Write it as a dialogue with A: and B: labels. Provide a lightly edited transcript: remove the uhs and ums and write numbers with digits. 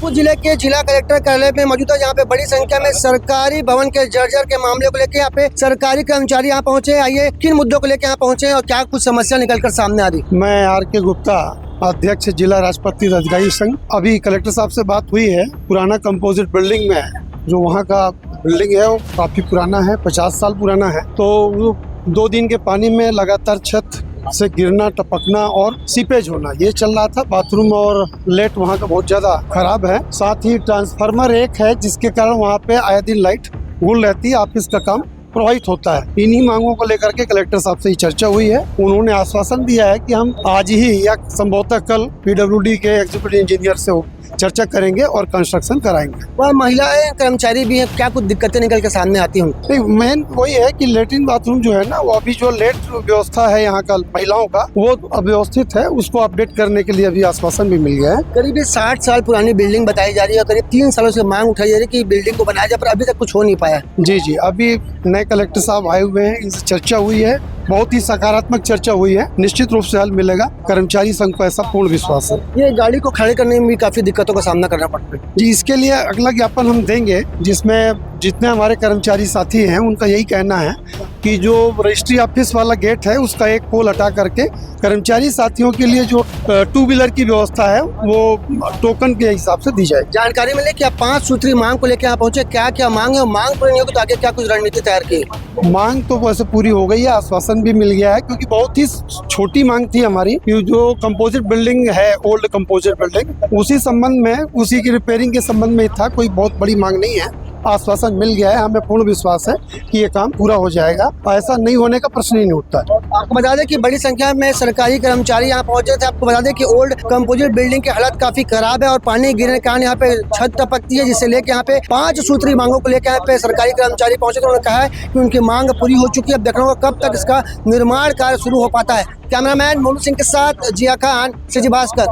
A: गोरखपुर जिले के जिला कलेक्टर कार्यालय में मौजूद है, जहाँ पे बड़ी संख्या में सरकारी भवन के जर्जर के मामले को लेकर यहाँ पे सरकारी कर्मचारी यहाँ पहुँचे। आइए किन मुद्दों को लेकर यहाँ पहुँचे और क्या कुछ समस्या निकलकर सामने आ रही।
B: मैं R.K. गुप्ता, अध्यक्ष जिला राजपत्रित अधिकारी संघ। अभी कलेक्टर साहब से बात हुई है, पुराना कंपोजिट बिल्डिंग में जो वहाँ का बिल्डिंग है वो काफी पुराना है, 50 साल पुराना है। तो वो 2 दिन के पानी में लगातार छत से गिरना, टपकना और सीपेज होना ये चल रहा था। बाथरूम और लेट वहाँ का बहुत ज्यादा खराब है। साथ ही ट्रांसफार्मर एक है जिसके कारण वहाँ पे आए दिन लाइट गुल रहती है, ऑफिस का काम प्रभावित होता है। इन्हीं मांगों को लेकर के कलेक्टर साहब से चर्चा हुई है। उन्होंने आश्वासन दिया है कि हम आज ही या संभवतः कल PWD के एग्जीक्यूटिव इंजीनियर से चर्चा करेंगे और कंस्ट्रक्शन कराएंगे।
A: वह महिलाएं कर्मचारी भी हैं, क्या कुछ दिक्कतें निकल के सामने आती होंगी।
B: मेन वही है कि लेटरिन बाथरूम जो है ना, वो अभी जो लेट व्यवस्था है यहाँ का महिलाओं का वो अव्यवस्थित है, उसको अपडेट करने के लिए अभी आश्वासन भी मिल गया है।
A: करीब 60 साल पुरानी बिल्डिंग बताई जा रही है, करीब 3 सालों से मांग उठाई जा रही है कि बिल्डिंग को बनाया जाए, पर अभी तक कुछ हो नहीं पाया।
B: जी, अभी नए कलेक्टर साहब आए हुए हैं, इनसे चर्चा हुई है, बहुत ही सकारात्मक चर्चा हुई है। निश्चित रूप से हल मिलेगा, कर्मचारी संघ को ऐसा पूर्ण विश्वास है।
A: ये गाड़ी को खड़े करने में भी काफी दिक्कतों का सामना करना पड़ता है।
B: जी, इसके लिए अगला ज्ञापन हम देंगे, जिसमें जितने हमारे कर्मचारी साथी हैं उनका यही कहना है कि जो रजिस्ट्री ऑफिस वाला गेट है उसका एक पोल हटा करके कर्मचारी साथियों के लिए जो 2 व्हीलर की व्यवस्था है वो टोकन के हिसाब से दी जाए।
A: जानकारी मिले कि आप 5 सूत्री मांग को लेकर यहाँ पहुंचे, क्या क्या मांग है और मांग पूरी नहीं होगी तो आगे क्या कुछ रणनीति तैयार की।
B: मांग तो वैसे पूरी हो गई है, आश्वासन भी मिल गया है, क्योंकि बहुत ही छोटी मांग थी हमारी। जो कंपोजिट बिल्डिंग है, ओल्ड कंपोजिट बिल्डिंग, उसी संबंध में, उसी की रिपेयरिंग के संबंध में था, कोई बहुत बड़ी मांग नहीं है। आश्वासन मिल गया है, हमें पूर्ण विश्वास है कि ये काम पूरा हो जाएगा। ऐसा नहीं होने का प्रश्न ही नहीं उठता है।
A: आपको बता दें कि बड़ी संख्या में सरकारी कर्मचारी यहाँ पहुंचे थे। आपको बता दें कि ओल्ड कंपोजिट बिल्डिंग की हालत काफी खराब है और पानी गिरने के कारण यहाँ पे छत टपकती है, जिससे लेकर यहाँ पे 5 सूत्री मांगों को लेकर यहाँ पे सरकारी कर्मचारी पहुंचे। तो उन्होंने कहा है कि उनकी मांग पूरी हो चुकी है, अब देखना होगा कब तक इसका निर्माण कार्य शुरू हो पाता है। कैमरामैन मोनू सिंह के साथ जिया खान, CG भास्कर।